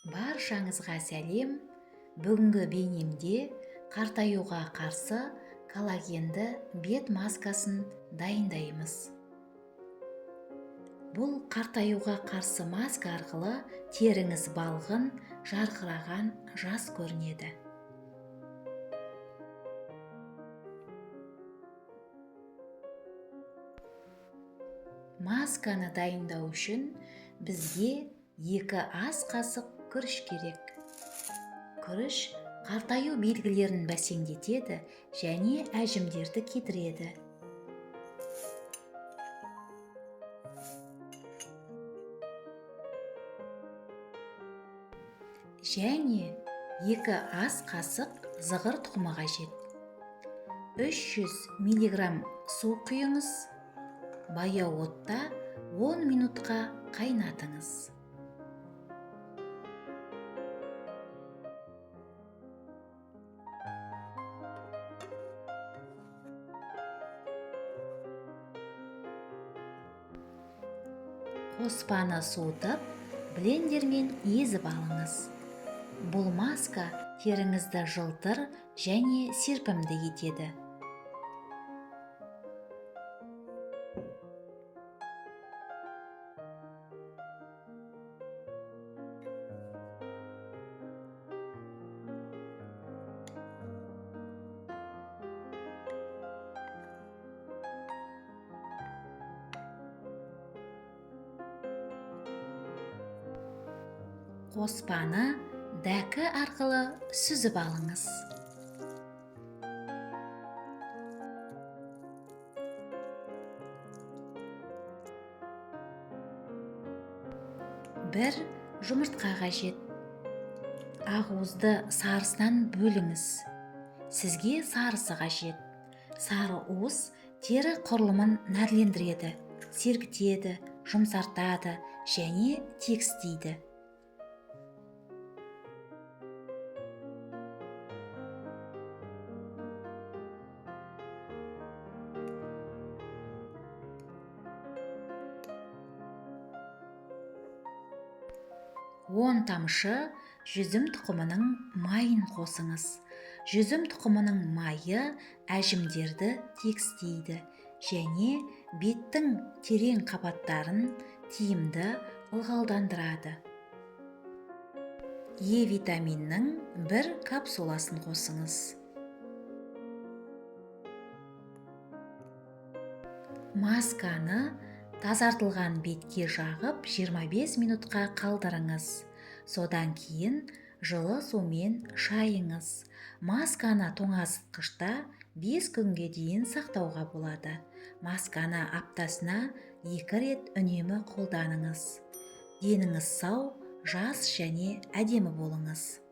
Баршаңызға сәлем. Бүгінгі бейнемде қартаюға қарсы коллагенді бет маскасын дайындаймыз. Бұл қартаюға қарсы маска арқылы теріңіз балғын, жарқыраған, жас көрінеді. Масканы дайындау үшін бізге 2 ас қасық күріш керек. Күріш қартаю белгілерін бәсеңдетеді және әжімдерді кетіреді. Және 2 ас қасық зығыр тұқымы қажет. 300 мг су құйыңыз. Баяу отта 10 минутқа қайнатыңыз. Қоспаны суытып, блендермен езіп алыңыз. Бұл маска теріңізді жылтыр және серпімді етеді. Қоспаны дәкі арқылы сүзіп алыңыз. Бір жұмыртқа қажет. Ақуызды сарысынан бөліңіз. Сізге сарысы қажет. Сары уыз тері құрылымын нәрлендіреді, сергітеді, жұмсартады және тегістейді. Он тамшы жүзім тұқымының майын қосыңыз. Жүзім тұқымының майы әжімдерді тегістейді және беттің терең қабаттарын тиімді ылғалдандырады. Е витаминінің 1 капсуласын қосыңыз. Масканы тазартылған бетке жағып 25 минутқа қалдырыңыз. Содан кейін жылы сумен шайыңыз. Масканы тоңазытқышта 5 күнге дейін сақтауға болады. Масканы аптасына 2 рет үнемі қолданыңыз. Деніңіз сау, жас және әдемі болыңыз.